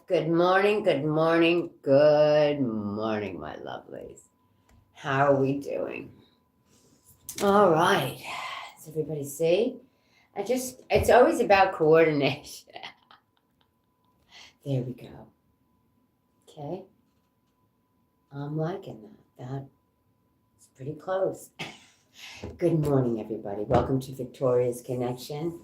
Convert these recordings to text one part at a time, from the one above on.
Good morning, good morning, good morning, my lovelies. How are we doing? All right. Does everybody see? It's always about coordination. There we go. Okay. I'm liking that. That's pretty close. Good morning, everybody. Welcome to Victoria's Connection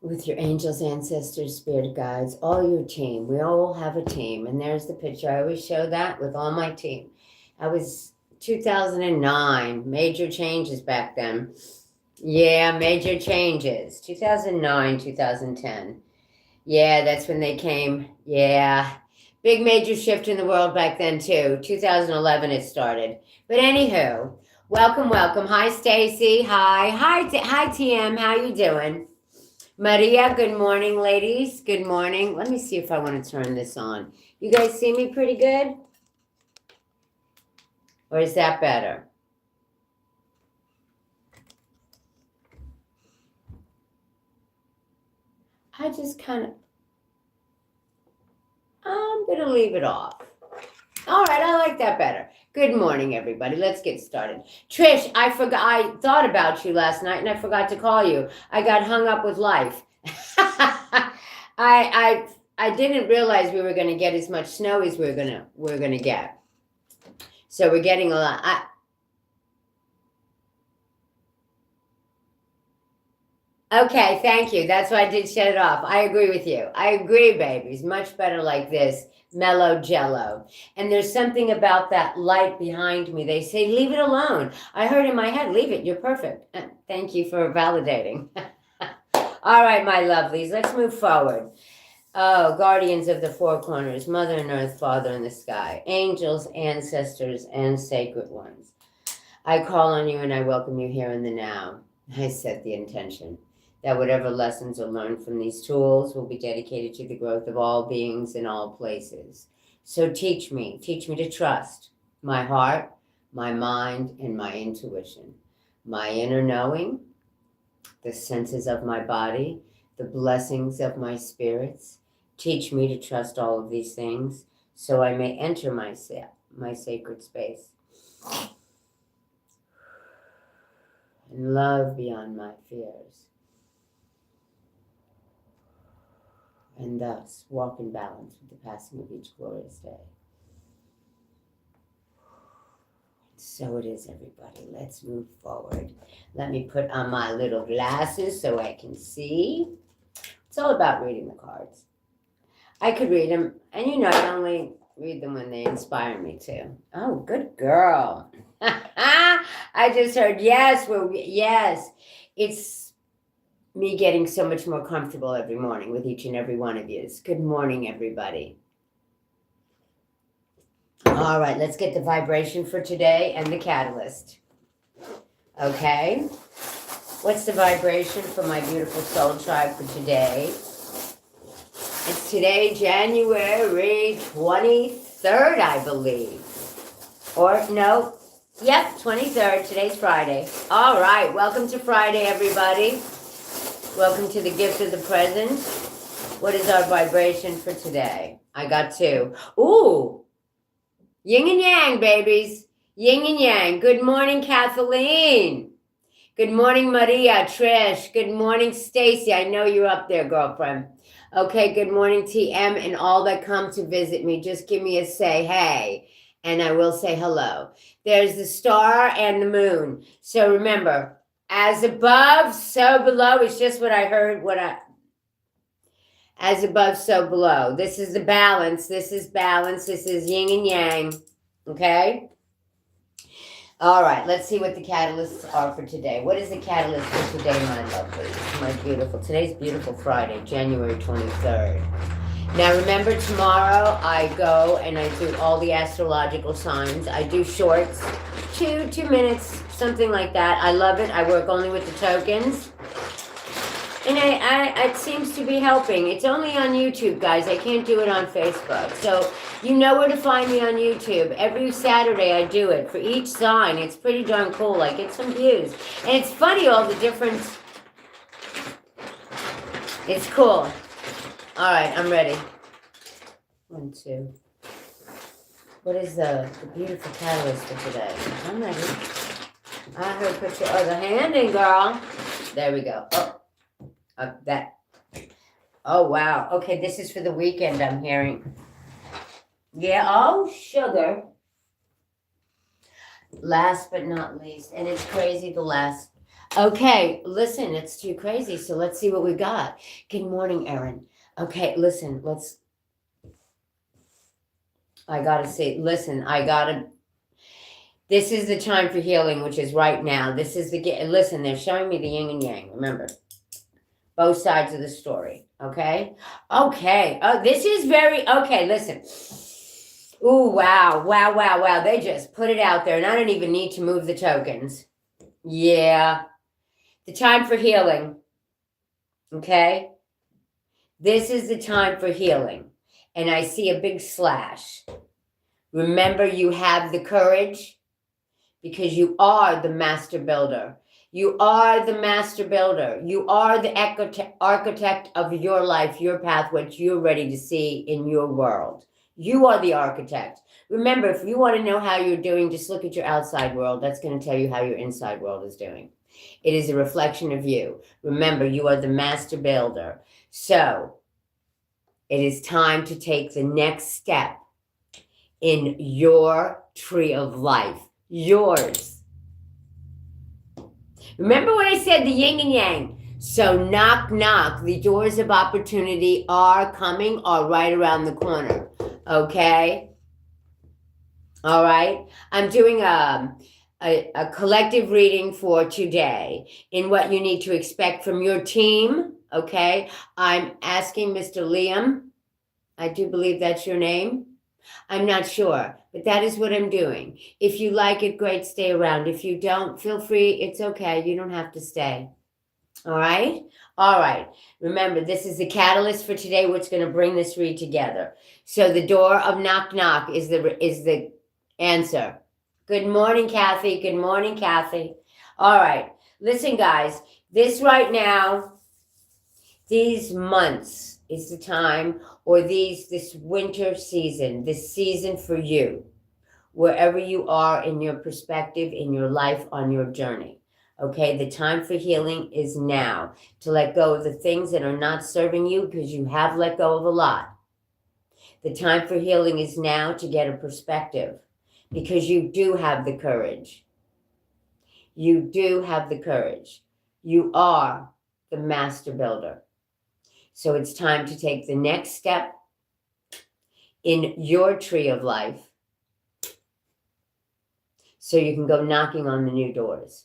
with your angels, ancestors, spirit guides, all your team. We all have a team, and there's the picture. I always show that with all my team. I was 2009, major changes back then. Yeah, major changes. 2009, 2010. Yeah, that's when they came. Yeah. Big major shift in the world back then too. 2011 it started. But anywho, welcome. Hi Stacy. Hi TM. How you doing? Maria, good morning, ladies. Good morning. Let me see if I want to turn this on. You guys see me pretty good? Or is that better? I'm going to leave it off. All right, I like that better. Good morning, everybody. Let's get started. Trish, I thought about you last night and I forgot to call you. I got hung up with life. I didn't realize we were going to get as much snow as we're going to get. So we're getting a lot. Okay, thank you. That's why I did shut it off. I agree with you. I agree, babies. Much better like this, mellow jello. And there's something about that light behind me. They say, leave it alone. I heard in my head, leave it. You're perfect. Thank you for validating. All right, my lovelies, let's move forward. Oh, guardians of the four corners, Mother and Earth, Father in the sky, angels, ancestors, and sacred ones. I call on you and I welcome you here in the now. I set the intention that whatever lessons are learned from these tools will be dedicated to the growth of all beings in all places. So teach me to trust my heart, my mind, and my intuition, my inner knowing, the senses of my body, the blessings of my spirits. Teach me to trust all of these things so I may enter my sacred space and love beyond my fears, and thus walk in balance with the passing of each glorious day. So it is, everybody. Let's move forward. Let me put on my little glasses so I can see. It's all about reading the cards. I could read them, and I only read them when they inspire me to. Oh, good girl. I just heard yes. Yes. It's me getting so much more comfortable every morning with each and every one of you. Good morning, everybody. All right, let's get the vibration for today and the catalyst. Okay. What's the vibration for my beautiful soul tribe for today? It's today, January 23rd, I believe. Or no. Yep, 23rd. Today's Friday. All right. Welcome to Friday, everybody. Welcome to the gift of the present. What is our vibration for today? I got two. Ooh. Yin and yang, babies. Yin and yang. Good morning, Kathleen. Good morning, Maria, Trish. Good morning, Stacy. I know you're up there, girlfriend. Okay, good morning, TM, and all that come to visit me. Just give me a say hey, and I will say hello. There's the star and the moon. So remember, as above, so below. It's just what I heard, as above, so below. This is the balance. This is balance. This is yin and yang. Okay? All right, let's see what the catalysts are for today. What is the catalyst for today, my lovelies? My beautiful. Today's beautiful Friday, January 23rd. Now remember, tomorrow I go and I do all the astrological signs. I do shorts, two minutes, something like that. I love it. I work only with the tokens. And it seems to be helping. It's only on YouTube, guys. I can't do it on Facebook. So you know where to find me on YouTube. Every Saturday I do it for each sign. It's pretty darn cool. I get some views. And it's funny, all the different... It's cool. All right, I'm ready. 1, 2. What is the beautiful catalyst for today? I'm ready. I heard put your other hand in, girl. There we go. Oh, that. Oh, wow. Okay, this is for the weekend, I'm hearing. Yeah, oh, sugar. Last but not least. And it's crazy, the last. Okay, listen, it's too crazy. So let's see what we got. Good morning, Erin. Okay, listen, I gotta say, listen, this is the time for healing, which is right now. This is listen, they're showing me the yin and yang. Remember, both sides of the story. Okay. Okay. Oh, this is okay. Listen. Ooh, wow. Wow. Wow. Wow. They just put it out there and I don't even need to move the tokens. Yeah. The time for healing. Okay. This is the time for healing. And I see a big slash. Remember, you have the courage because you are the master builder. You are the master builder. You are the architect of your life, your path, what you're ready to see in your world. You are the architect. Remember, if you want to know how you're doing, just look at your outside world. That's going to tell you how your inside world is doing. It is a reflection of you. Remember, you are the master builder. So it is time to take the next step in your tree of life. Yours. Remember when I said the yin and yang? So knock, knock. The doors of opportunity are coming, are right around the corner. Okay? All right? I'm doing a collective reading for today in what you need to expect from your team. Okay? I'm asking Mr. Liam. I do believe that's your name. I'm not sure, but that is what I'm doing. If you like it, great, stay around. If you don't, feel free. It's okay. You don't have to stay. All right? All right. Remember, this is the catalyst for today, what's going to bring this read together. So the door of knock, knock is the answer. Good morning, Kathy. Good morning, Kathy. All right. Listen, guys, this right now, these months is the time, or this winter season, this season for you, wherever you are in your perspective, in your life, on your journey. Okay, the time for healing is now, to let go of the things that are not serving you because you have let go of a lot. The time for healing is now to get a perspective because you do have the courage. You do have the courage. You are the master builder. So it's time to take the next step in your tree of life so you can go knocking on the new doors.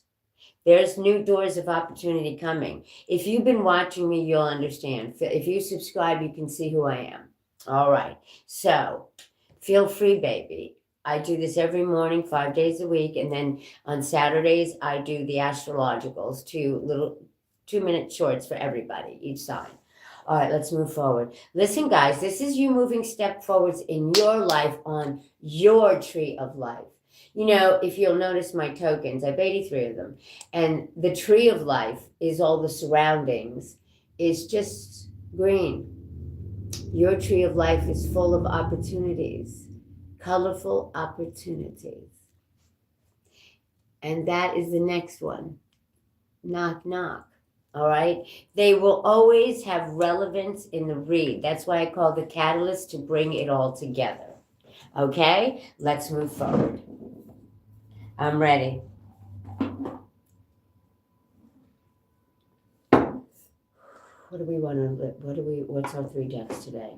There's new doors of opportunity coming. If you've been watching me, you'll understand. If you subscribe, you can see who I am. All right. So feel free, baby. I do this every morning, 5 days a week. And then on Saturdays, I do the astrologicals, 2-minute shorts for everybody, each side. All right, let's move forward. Listen, guys, this is you moving step forwards in your life on your tree of life. You know, if you'll notice my tokens, I have 83 of them. And the tree of life is all the surroundings, is just green. Your tree of life is full of opportunities, colorful opportunities. And that is the next one. Knock, knock. All right. They will always have relevance in the read. That's why I call the catalyst, to bring it all together. Okay. Let's move forward. I'm ready. What do we want to, what's our 3 decks today?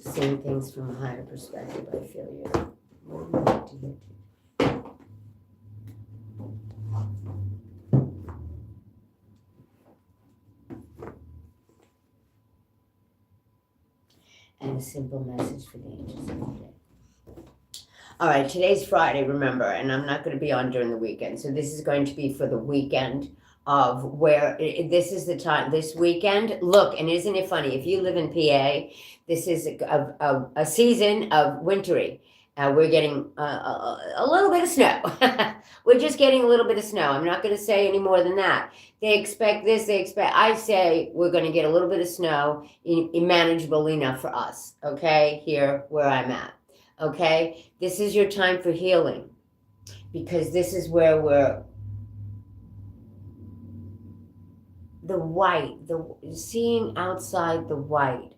Seeing things from a higher perspective. I feel you. What do we like to hear? And a simple message for the angels of the day. All right, today's Friday, remember, and I'm not going to be on during the weekend. So this is going to be for the weekend of where this is the time, this weekend. Look, and isn't it funny? If you live in PA, this is a season of wintry. We're getting a little bit of snow. We're just getting a little bit of snow. I'm not going to say any more than that. They expect this. I say we're going to get a little bit of snow, manageable enough for us. Okay, here where I'm at. Okay, this is your time for healing, because this is where we're the white, the seeing outside the white.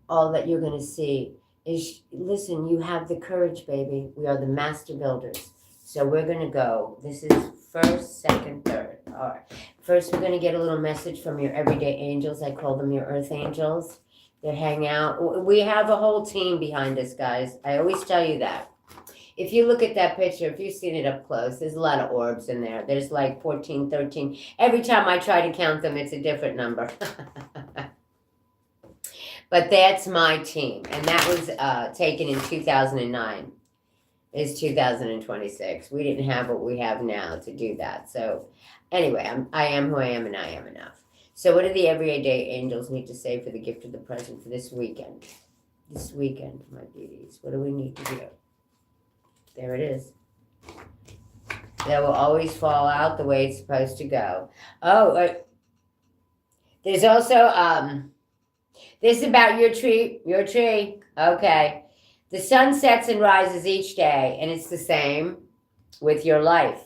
All that you're going to see is, listen, you have the courage, baby. We are the master builders. So we're going to go. This is first, second, third. All right. First, we're going to get a little message from your everyday angels. I call them your earth angels. They hang out. We have a whole team behind us, guys. I always tell you that. If you look at that picture, if you've seen it up close, there's a lot of orbs in there. There's like 14, 13. Every time I try to count them, it's a different number. But that's my team. And that was taken in 2009. It's 2026. We didn't have what we have now to do that. So anyway, I am who I am, and I am enough. So what do the everyday angels need to say for the gift of the present for this weekend? This weekend, my beauties. What do we need to do? There it is. That will always fall out the way it's supposed to go. Oh, there's also... this is about your tree. Your tree. Okay. The sun sets and rises each day, and it's the same with your life.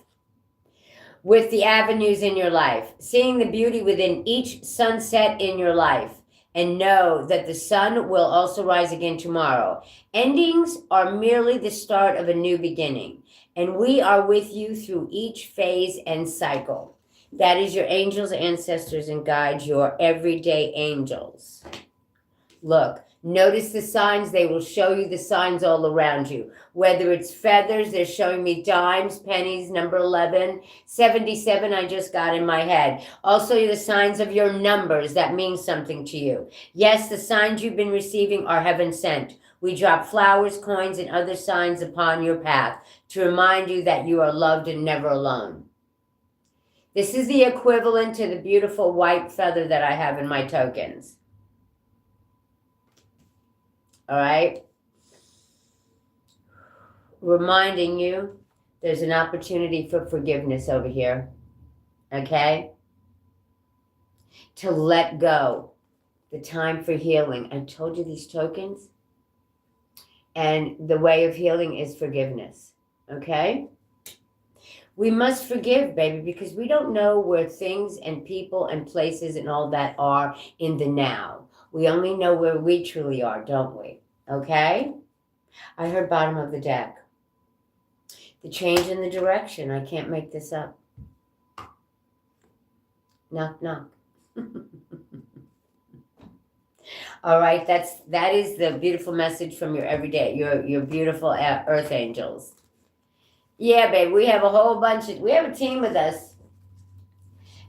With the avenues in your life. Seeing the beauty within each sunset in your life. And know that the sun will also rise again tomorrow. Endings are merely the start of a new beginning. And we are with you through each phase and cycle. That is your angels, ancestors, and guides, your everyday angels. Look, notice the signs. They will show you the signs all around you. Whether it's feathers, they're showing me dimes, pennies, number 11, 77 I just got in my head. Also, the signs of your numbers that mean something to you. Yes, the signs you've been receiving are heaven sent. We drop flowers, coins, and other signs upon your path to remind you that you are loved and never alone. This is the equivalent to the beautiful white feather that I have in my tokens. All right? Reminding you, there's an opportunity for forgiveness over here. Okay? To let go. The time for healing. I told you these tokens. And the way of healing is forgiveness. Okay? We must forgive, baby, because we don't know where things and people and places and all that are in the now. We only know where we truly are, don't we? Okay? I heard bottom of the deck. The change in the direction. I can't make this up. Knock, knock. All right, that is the beautiful message from your everyday, your beautiful earth angels. Yeah, babe, we have a whole bunch we have a team with us.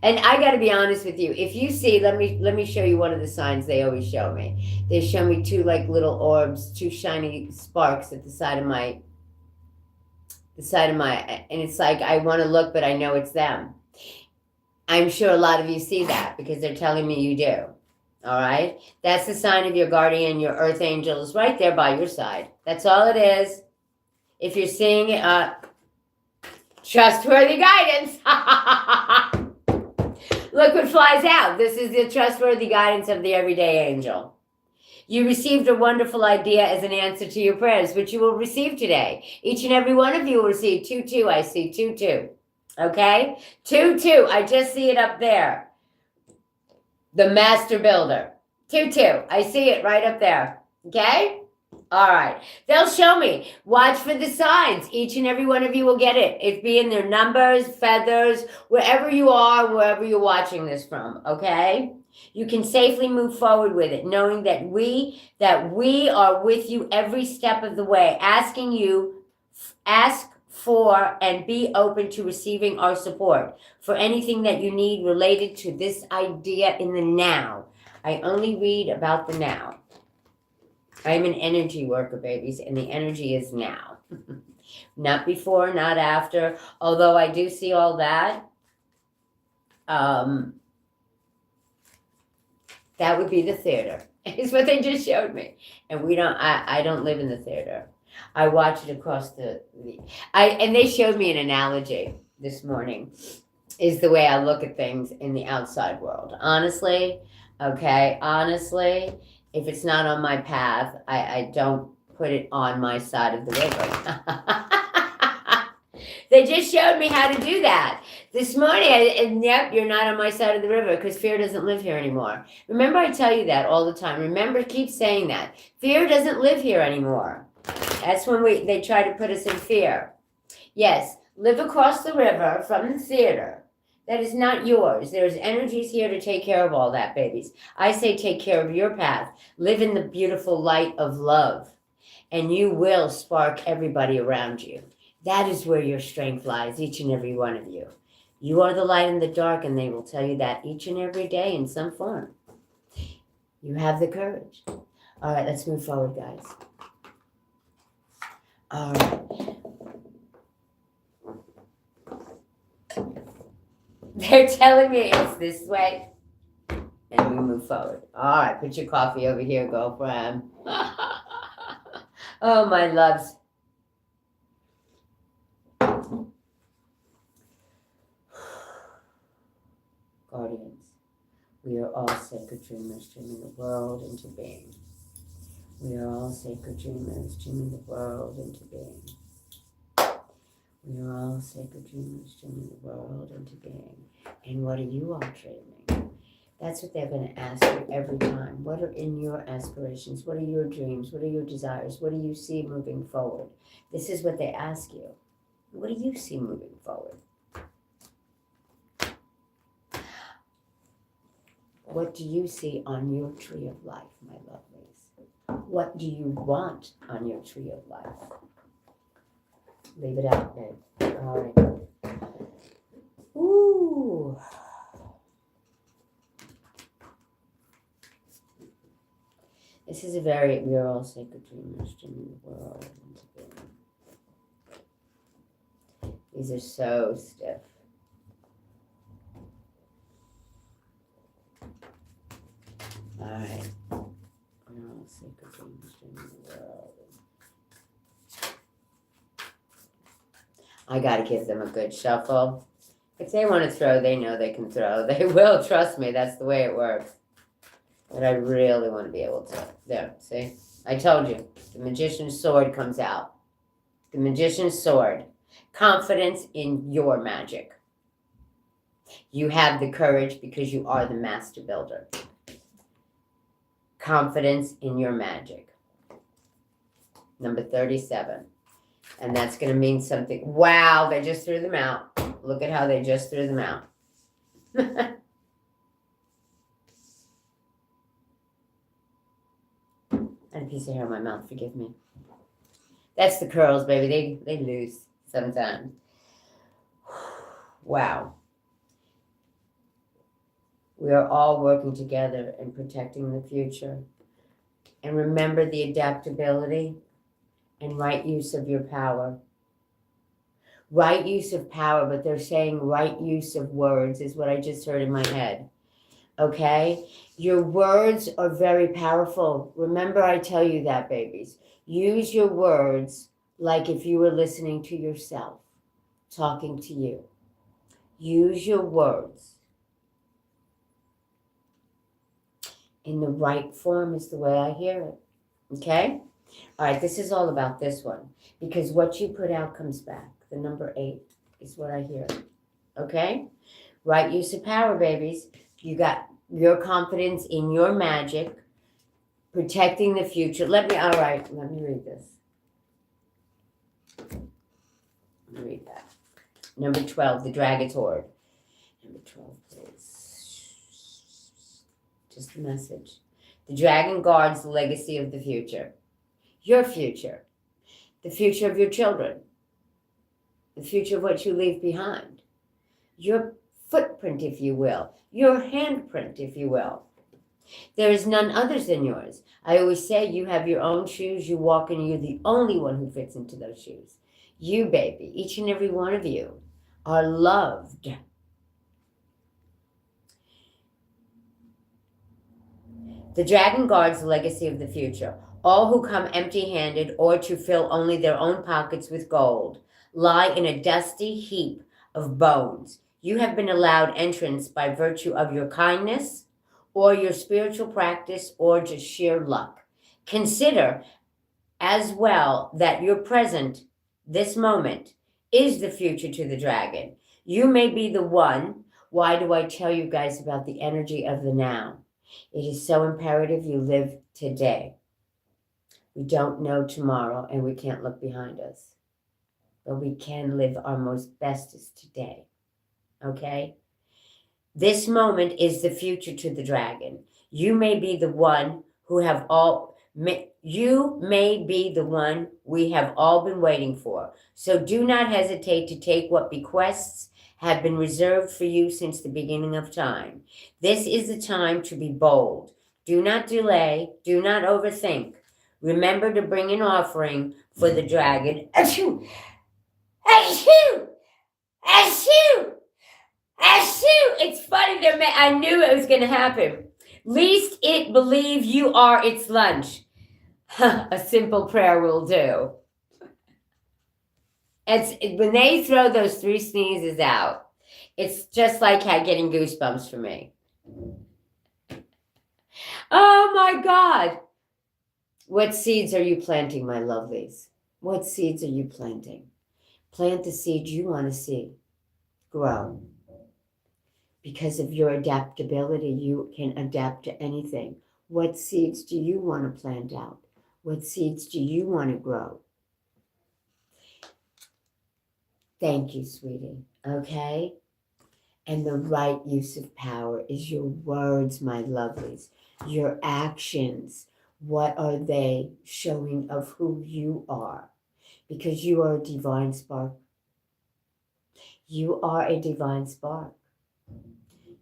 And I got to be honest with you. If you see, let me show you one of the signs they always show me. They show me two like little orbs, two shiny sparks at the side of my, and it's like I want to look, but I know it's them. I'm sure a lot of you see that because they're telling me you do. All right? That's the sign of your guardian, your earth angel is right there by your side. That's all it is. If you're seeing it, trustworthy guidance. Look what flies out. This is the trustworthy guidance of the everyday angel. You received a wonderful idea as an answer to your prayers, which you will receive today. Each and every one of you will receive 2-2. I see 2-2. Okay? 2-2. I just see it up there. The master builder. 2-2. I see it right up there. Okay? All right. They'll show me. Watch for the signs. Each and every one of you will get it. It be in their numbers, feathers, wherever you are, wherever you're watching this from. Okay? You can safely move forward with it, knowing that we are with you every step of the way, asking you, ask for and be open to receiving our support for anything that you need related to this idea in the now. I only read about the now. I'm an energy worker, babies, and the energy is now. Not before, not after, although I do see all that. That would be the theater. Is what they just showed me. And I don't live in the theater. I watch it across and they showed me an analogy this morning, is the way I look at things in the outside world. Honestly, okay, honestly, if it's not on my path, I don't put it on my side of the river. They just showed me how to do that this morning. And yep, you're not on my side of the river because fear doesn't live here anymore. Remember, I tell you that all the time. Remember, keep saying that. Fear doesn't live here anymore. That's when they try to put us in fear. Yes, live across the river from the theater. That is not yours. There's energies here to take care of all that, babies. I say take care of your path. Live in the beautiful light of love, and you will spark everybody around you. That is where your strength lies, each and every one of you. You are the light in the dark, and they will tell you that each and every day in some form. You have the courage. All right, let's move forward, guys. All right. They're telling me it's this way. And we move forward. All right, put your coffee over here, girlfriend. Oh, my loves. Guardians, we are all sacred dreamers, dreaming the world into being. We are all sacred dreamers, dreaming the world into being. We are all sacred dreamers, dreaming the world into being. And what are you all dreaming? That's what they're going to ask you every time. What are in your aspirations? What are your dreams? What are your desires? What do you see moving forward? This is what they ask you. What do you see moving forward? What do you see on your tree of life, my lovelies? What do you want on your tree of life? Leave it out, babe. All right. Ooh. This is we are all sacred dreamers, dreaming the world into being. These are so stiff. All right. We're all sacred dreamers, dreaming the world. I got to give them a good shuffle. If they want to throw, they know they can throw. They will, trust me. That's the way it works. But I really want to be able to. There, see? I told you. The magician's sword comes out. The magician's sword. Confidence in your magic. You have the courage because you are the master builder. Confidence in your magic. Number 37. And that's going to mean something. Wow, they just threw them out. Look at how they just threw them out. And a piece of hair in my mouth, forgive me. That's the curls, baby. They lose sometimes. Wow. We are all working together and protecting the future. And remember the adaptability and right use of your power. Right use of power, but they're saying right use of words is what I just heard in my head. Okay? Your words are very powerful. Remember, I tell you that, babies. Use your words like if you were listening to yourself, talking to you. Use your words in the right form is the way I hear it. Okay? All right, this is all about this one. Because what you put out comes back. The number 8 is what I hear. Okay? Right use of power, babies. You got your confidence in your magic, protecting the future. Let me read this. Let me read that. Number 12, the Dragon's Horde. Number 12, please. Just a message. The dragon guards the legacy of the future. Your future. The future of your children. The future of what you leave behind. Your footprint, if you will. Your handprint, if you will. There is none others than yours. I always say you have your own shoes. You walk in, you're the only one who fits into those shoes. You, baby, each and every one of you are loved. The dragon guards the legacy of the future. All who come empty-handed or to fill only their own pockets with gold lie in a dusty heap of bones. You have been allowed entrance by virtue of your kindness or your spiritual practice or just sheer luck. Consider as well that your present, this moment, is the future to the dragon. You may be the one. Why do I tell you guys about the energy of the now? It is so imperative you live today. We don't know tomorrow and we can't look behind us, but we can live our most bestest today. Okay? This moment is the future to the dragon. You may be the one who have all you may be the one we have all been waiting for. So do not hesitate to take what bequests have been reserved for you since the beginning of time. This is the time to be bold. Do not delay. Do not overthink. Remember to bring an offering for the dragon. Achoo! Achoo! Achoo! Achoo! It's funny that I knew it was going to happen. Least it believe you are its lunch. A simple prayer will do. When they throw those 3 sneezes out, it's just like getting goosebumps for me. Oh my God. What seeds are you planting, my lovelies? What seeds are you planting? Plant the seeds you want to see grow. Because of your adaptability, you can adapt to anything. What seeds do you want to plant out? What seeds do you want to grow? Thank you, sweetie. Okay? And the right use of power is your words, my lovelies. Your actions. What are they showing of who you are? Because you are a divine spark. You are a divine spark.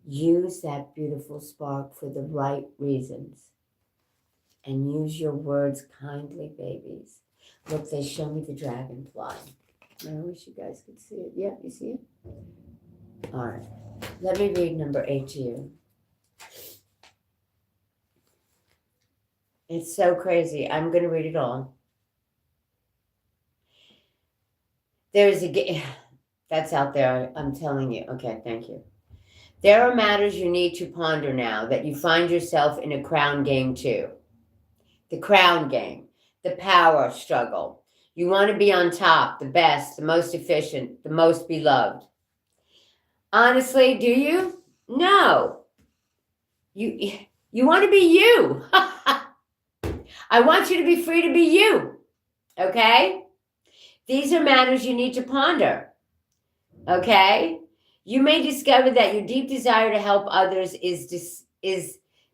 Use that beautiful spark for the right reasons. And use your words kindly, babies. Look, they show me the dragonfly. I wish you guys could see it. Yeah, you see it? All right. Let me read number 8 to you. It's so crazy. I'm going to read it all. There's a... That's out there. I'm telling you. Okay, thank you. There are matters you need to ponder now that you find yourself in a crown game too. The crown game. The power struggle. You want to be on top, the best, the most efficient, the most beloved. Honestly, do you? No. You want to be you. I want you to be free to be you. Okay? These are matters you need to ponder. Okay? You may discover that your deep desire to help others is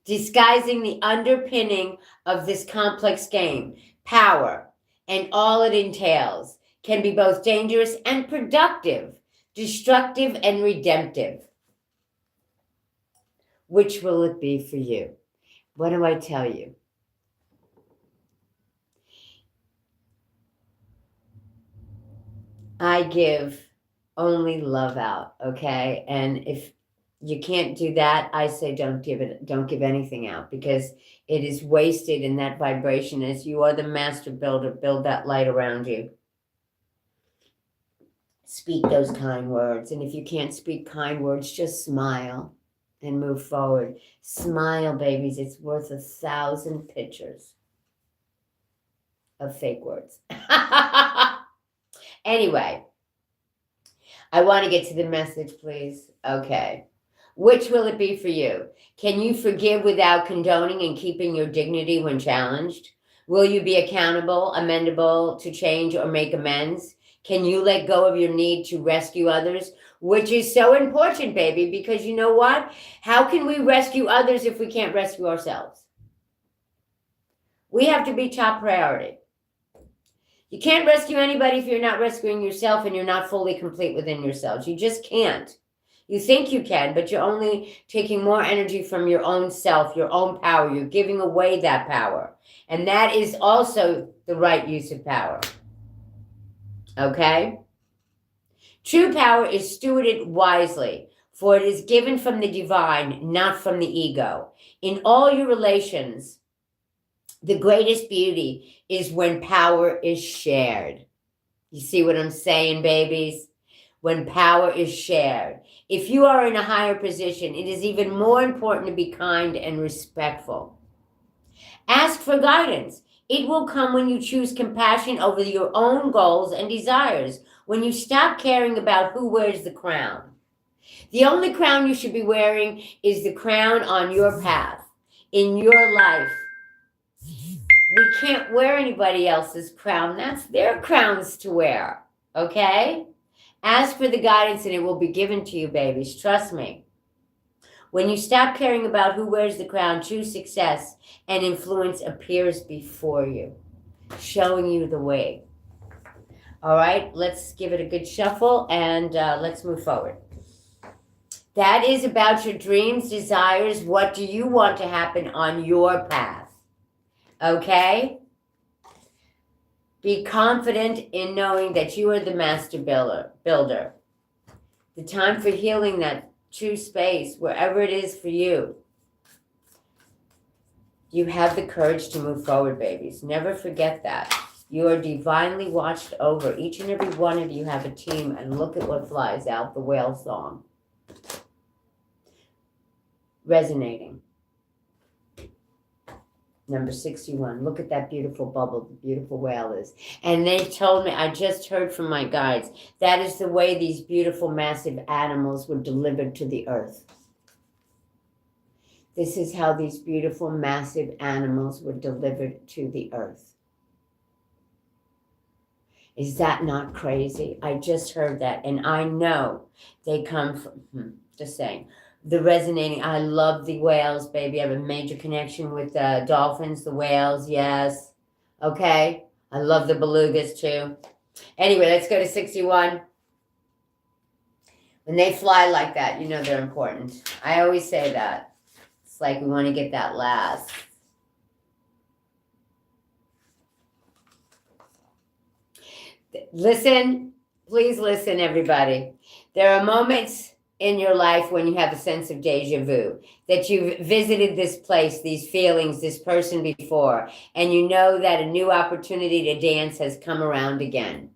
disguising the underpinning of this complex game. Power and all it entails can be both dangerous and productive, destructive and redemptive. Which will it be for you? What do I tell you? I give only love out, okay? And if you can't do that, I say don't give anything out, because it is wasted in that vibration. As you are the master builder, build that light around you. Speak those kind words. And if you can't speak kind words, just smile and move forward. Smile, babies. It's worth 1,000 pictures of fake words. Anyway, I want to get to the message, please. Okay. Which will it be for you? Can you forgive without condoning and keeping your dignity when challenged? Will you be accountable, amendable to change or make amends? Can you let go of your need to rescue others? Which is so important, baby, because you know what? How can we rescue others if we can't rescue ourselves? We have to be top priority. You can't rescue anybody if you're not rescuing yourself and you're not fully complete within yourselves. You just can't. You think you can, but you're only taking more energy from your own self, your own power. You're giving away that power. And that is also the right use of power. Okay? True power is stewarded wisely, for it is given from the divine, not from the ego. In all your relations, The greatest beauty is when power is shared. You see what I'm saying, babies? When power is shared. If you are in a higher position, it is even more important to be kind and respectful. Ask for guidance. It will come when you choose compassion over your own goals and desires, when you stop caring about who wears the crown. The only crown you should be wearing is the crown on your path, in your life. We can't wear anybody else's crown. That's their crowns to wear, okay? Ask for the guidance and it will be given to you, babies. Trust me. When you stop caring about who wears the crown, true success and influence appears before you, showing you the way. All right, let's give it a good shuffle and let's move forward. That is about your dreams, desires. What do you want to happen on your path? Okay? Be confident in knowing that you are the master builder. The time for healing that true space, wherever it is for you. You have the courage to move forward, babies. Never forget that. You are divinely watched over. Each and every one of you have a team, and look at what flies out, the whale song. Resonating. Number 61. Look at that beautiful bubble, the beautiful whale is. And they told me, I just heard from my guides, that is the way these beautiful, massive animals were delivered to the earth. This is how these beautiful, massive animals were delivered to the earth. Is that not crazy? I just heard that, and I know they come from, just saying. The resonating, I love the whales, baby. I have a major connection with dolphins, the whales, yes. Okay, I love the belugas too. Anyway, let's go to 61. When they fly like that, you know they're important. I always say that. It's like we want to get that last. Listen, please listen, everybody. There are moments in your life when you have a sense of deja vu, that you've visited this place, these feelings, this person before, and you know that a new opportunity to dance has come around again.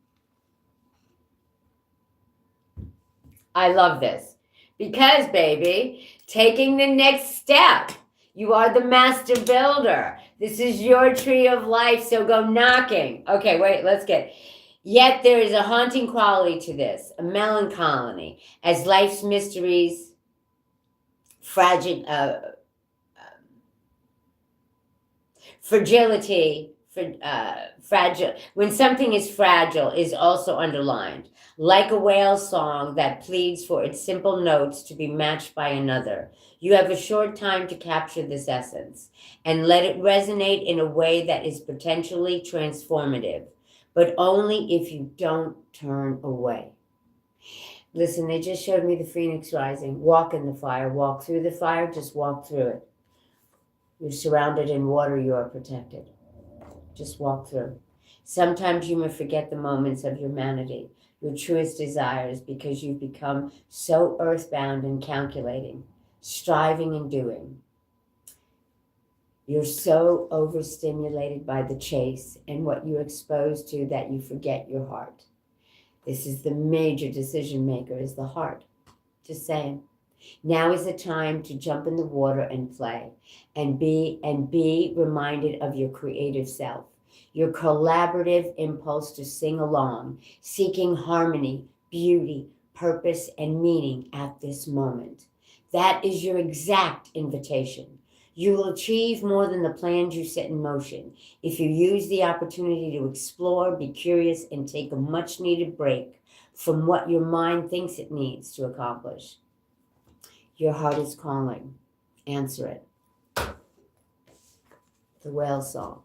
I love this because, baby, taking the next step. You are the master builder. This is your tree of life, so go knocking. Okay, wait, let's get... Yet there is a haunting quality to this, a melancholy, as life's mysteries, fragility, fragile. When something is fragile, is also underlined, like a whale song that pleads for its simple notes to be matched by another. You have a short time to capture this essence and let it resonate in a way that is potentially transformative, but only if you don't turn away. Listen, they just showed me the phoenix rising. Walk in the fire, walk through the fire, just walk through it. You're surrounded in water, you are protected. Just walk through. Sometimes you may forget the moments of humanity, your truest desires, because you've become so earthbound and calculating, striving and doing. You're so overstimulated by the chase and what you're exposed to that you forget your heart. This is the major decision maker, is the heart. Just saying. Now is the time to jump in the water and play and be reminded of your creative self, your collaborative impulse to sing along, seeking harmony, beauty, purpose, and meaning at this moment. That is your exact invitation. You will achieve more than the plans you set in motion if you use the opportunity to explore, be curious, and take a much-needed break from what your mind thinks it needs to accomplish. Your heart is calling. Answer it. The whale song.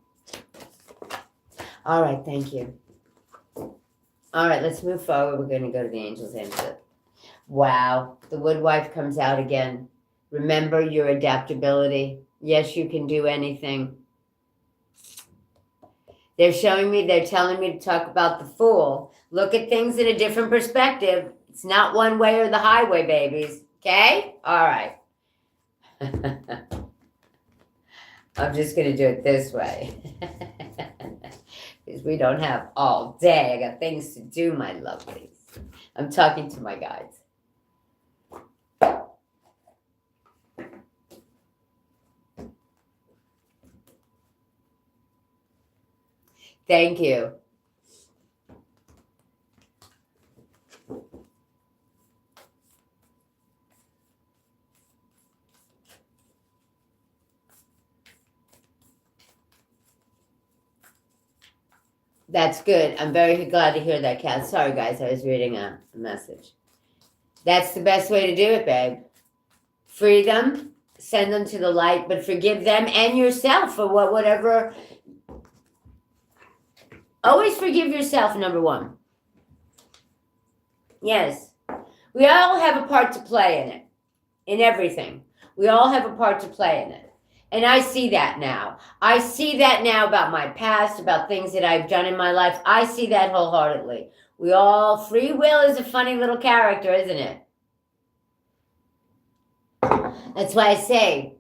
All right, thank you. All right, let's move forward. We're going to go to the angel's answer. Wow, the woodwife comes out again. Remember your adaptability. Yes, you can do anything. They're telling me to talk about the Fool. Look at things in a different perspective. It's not one way or the highway, babies. Okay? All right. I'm just going to do it this way. Because we don't have all day. I got things to do, my lovelies. I'm talking to my guides. Thank you. That's good. I'm very glad to hear that, Kat. Sorry, guys. I was reading a message. That's the best way to do it, babe. Free them, send them to the light, but forgive them and yourself for whatever. Always forgive yourself, number one. Yes. We all have a part to play in it, in everything. We all have a part to play in it. And I see that now. I see that now about my past, about things that I've done in my life. I see that wholeheartedly. We all, free will is a funny little character, isn't it? That's why I say,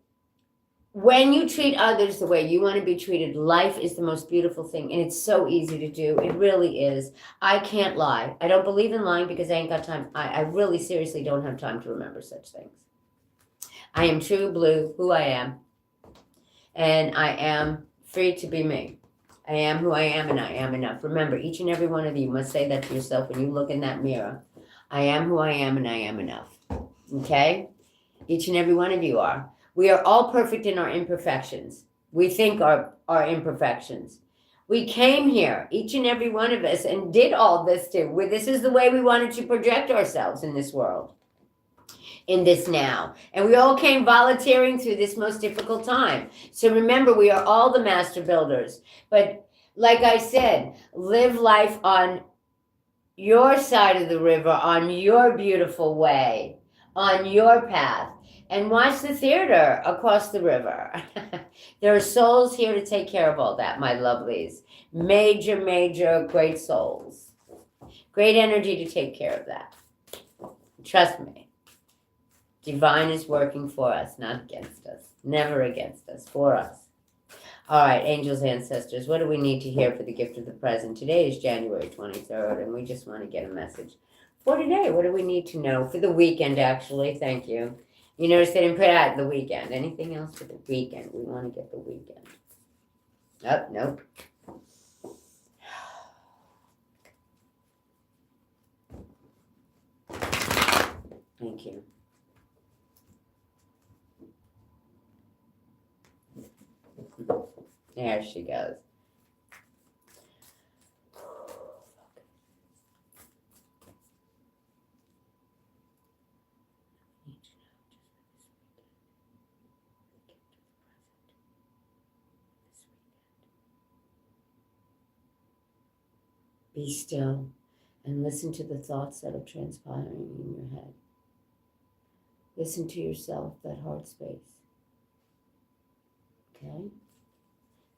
when you treat others the way you want to be treated, life is the most beautiful thing. And it's so easy to do. It really is. I can't lie. I don't believe in lying because I ain't got time. I really seriously don't have time to remember such things. I am true blue, who I am. And I am free to be me. I am who I am, and I am enough. Remember, each and every one of you must say that to yourself when you look in that mirror. I am who I am, and I am enough. Okay? Each and every one of you are. We are all perfect in our imperfections. We think our imperfections. We came here, each and every one of us, and did all this too. This is the way we wanted to project ourselves in this world. In this now. And we all came volunteering through this most difficult time. So remember, we are all the master builders. But like I said, live life on your side of the river, on your beautiful way, on your path, and watch the theater across the river. There are souls here to take care of all that, my lovelies. Major, major, great souls. Great energy to take care of that. Trust me. Divine is working for us, not against us. Never against us, for us. All right, angels, ancestors, what do we need to hear for the gift of the present? Today is January 23rd, and we just want to get a message for today. What do we need to know for the weekend, actually? Thank you. You notice they didn't put out the weekend. Anything else for the weekend? We want to get the weekend. Oh, nope. Thank you. There she goes. Be still and listen to the thoughts that are transpiring in your head. Listen to yourself, that heart space. Okay?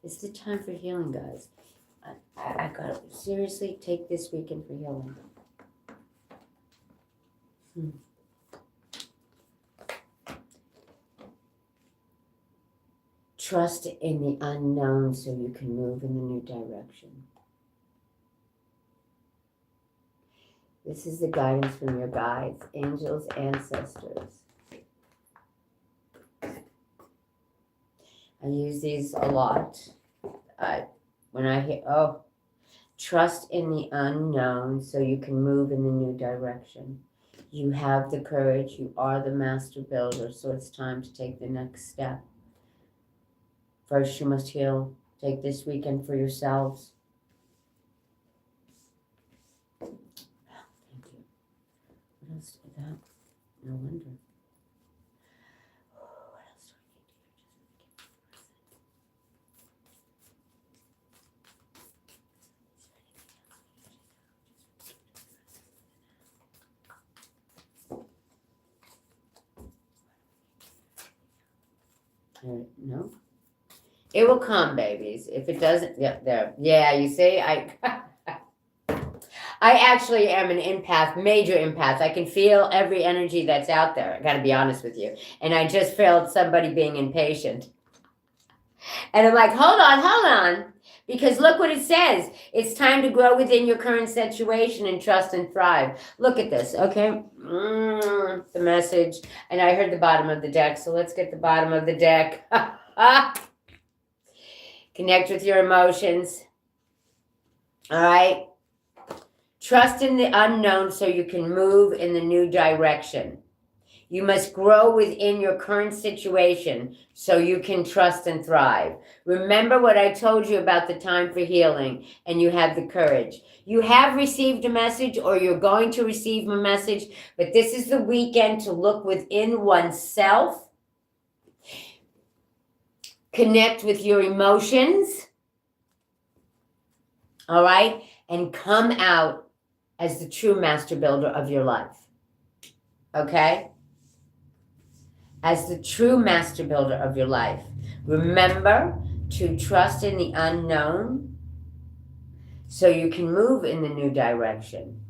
It's the time for healing, guys. I gotta seriously take this weekend for healing. Trust in the unknown so you can move in the new direction. This is the guidance from your guides, angels, ancestors. I use these a lot. When I hear, trust in the unknown so you can move in the new direction. You have the courage. You are the master builder, so it's time to take the next step. First, you must heal. Take this weekend for yourselves. Thank you. What else did that? No wonder. What else do I need to hear? No? It will come, babies. If it doesn't, there. Yeah, you see, I actually am an empath, major empath. I can feel every energy that's out there. I got to be honest with you. And I just felt somebody being impatient. And I'm like, hold on. Because look what it says. It's time to grow within your current situation and trust and thrive. Look at this, okay? The message. And I heard the bottom of the deck, so let's get the bottom of the deck. Connect with your emotions. All right? Trust in the unknown so you can move in the new direction. You must grow within your current situation so you can trust and thrive. Remember what I told you about the time for healing, and you have the courage. You have received a message, or you're going to receive a message, but this is the weekend to look within oneself, connect with your emotions, all right, and come out as the true master builder of your life, okay? As the true master builder of your life. Remember to trust in the unknown so you can move in the new direction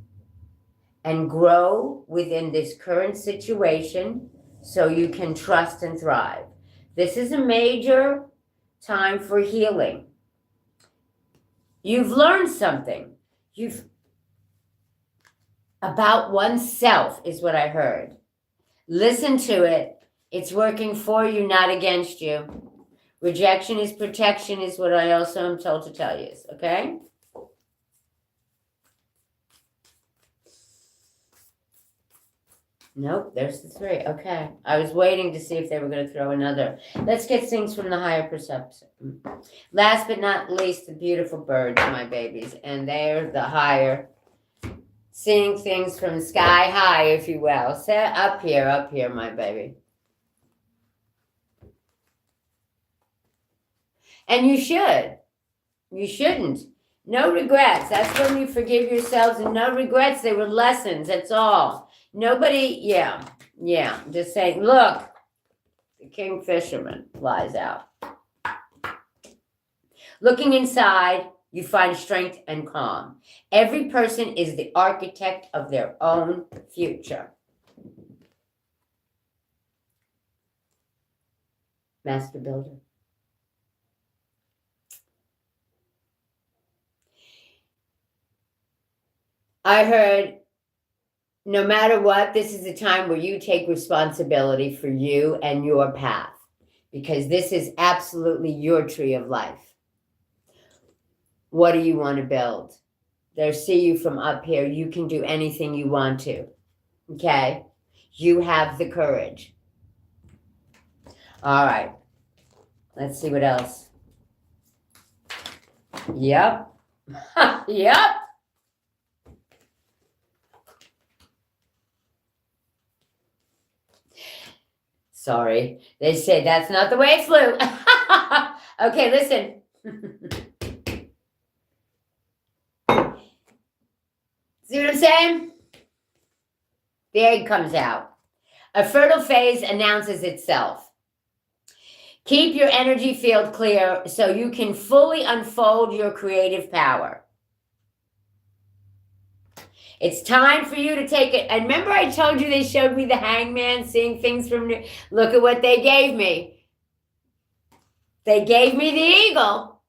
and grow within this current situation so you can trust and thrive. This is a major time for healing. You've learned something. About oneself is what I heard. Listen to it. It's working for you, not against you. Rejection is protection is what I also am told to tell you, okay? Nope, there's the 3. Okay. I was waiting to see if they were going to throw another. Let's get things from the higher perception. Last but not least, the beautiful birds, my babies. And they're the higher. Seeing things from sky high, if you will. Set up here, my baby. And you should. You shouldn't. No regrets. That's when you forgive yourselves, and no regrets. They were lessons. That's all. Nobody, yeah. Just saying, look, the king fisherman flies out. Looking inside, you find strength and calm. Every person is the architect of their own future. Master builder. I heard, no matter what, this is a time where you take responsibility for you and your path, because this is absolutely your tree of life. What do you want to build? They see you from up here. You can do anything you want to, okay? You have the courage. All right. Let's see what else. Yep. Yep. Sorry. They say that's not the way it flew. Okay, listen. See what I'm saying? The egg comes out. A fertile phase announces itself. Keep your energy field clear so you can fully unfold your creative power. It's time for you to take it. And remember I told you they showed me the hangman seeing things from new. Look at what they gave me. They gave me the eagle.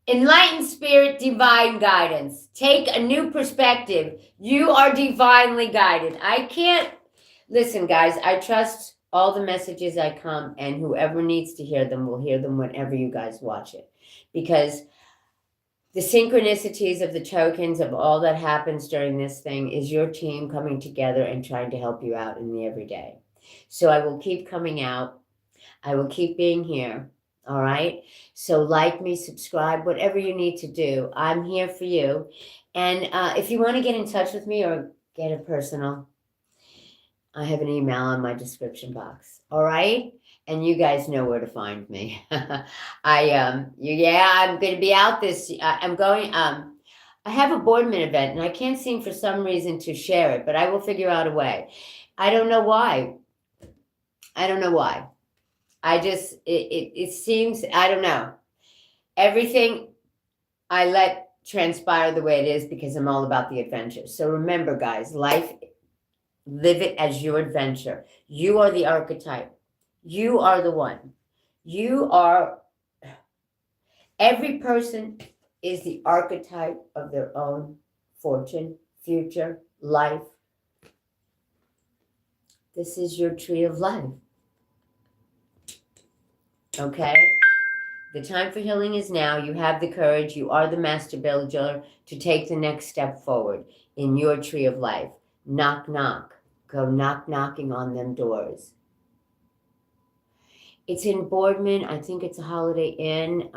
Enlightened spirit, divine guidance. Take a new perspective. You are divinely guided. I can't. Listen, guys, I trust all the messages I come, and whoever needs to hear them will hear them whenever you guys watch it. Because the synchronicities of the tokens of all that happens during this thing is your team coming together and trying to help you out in the everyday. So I will keep coming out. I will keep being here. All right. So like me, subscribe, whatever you need to do. I'm here for you. And if you want to get in touch with me or get a personal, I have an email in my description box. All right. And you guys know where to find me. I'm going to be out this, I'm going, I have a Boardman event and I can't seem for some reason to share it, but I will figure out a way. I don't know why. It seems, I don't know. Everything I let transpire the way it is because I'm all about the adventure. So remember, guys, life, live it as your adventure. You are the archetype. You are the one. You are, every person is the archetype of their own fortune, future, life. This is your tree of life. Okay? The time for healing is now. You have the courage. You are the master builder to take the next step forward in your tree of life. Knock, knock. Go knock, knocking on them doors. It's in Boardman. I think it's a Holiday Inn.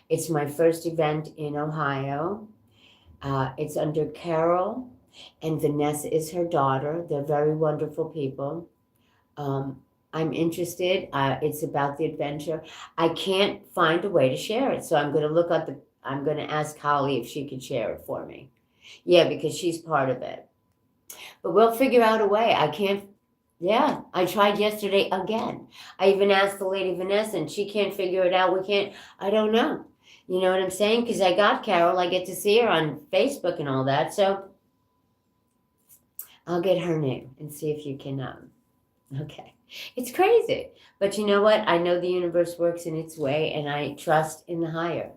It's my first event in Ohio. It's under Carol, and Vanessa is her daughter. They're very wonderful people. I'm interested. It's about the adventure. I can't find a way to share it, so I'm going to look up I'm going to ask Holly if she could share it for me. Yeah, because she's part of it. But we'll figure out a way. I can't. Yeah, I tried yesterday again. I even asked the lady Vanessa, and she can't figure it out. We can't. I don't know. You know what I'm saying? Because I got Carol. I get to see her on Facebook and all that. So I'll get her name and see if you can. Okay. It's crazy. But you know what? I know the universe works in its way, and I trust in the higher.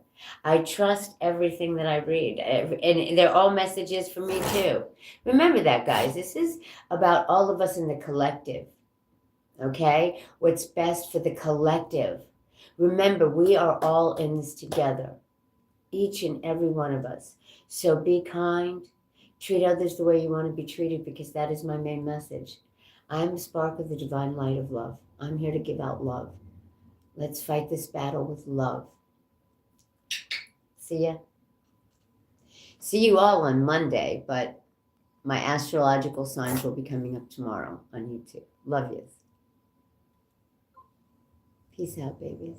I trust everything that I read. And they're all messages for me, too. Remember that, guys. This is about all of us in the collective. Okay? What's best for the collective. Remember, we are all in this together. Each and every one of us. So be kind. Treat others the way you want to be treated, because that is my main message. I'm a spark of the divine light of love. I'm here to give out love. Let's fight this battle with love. See ya. See you all on Monday, but my astrological signs will be coming up tomorrow on YouTube. Love yous. Peace out, babies.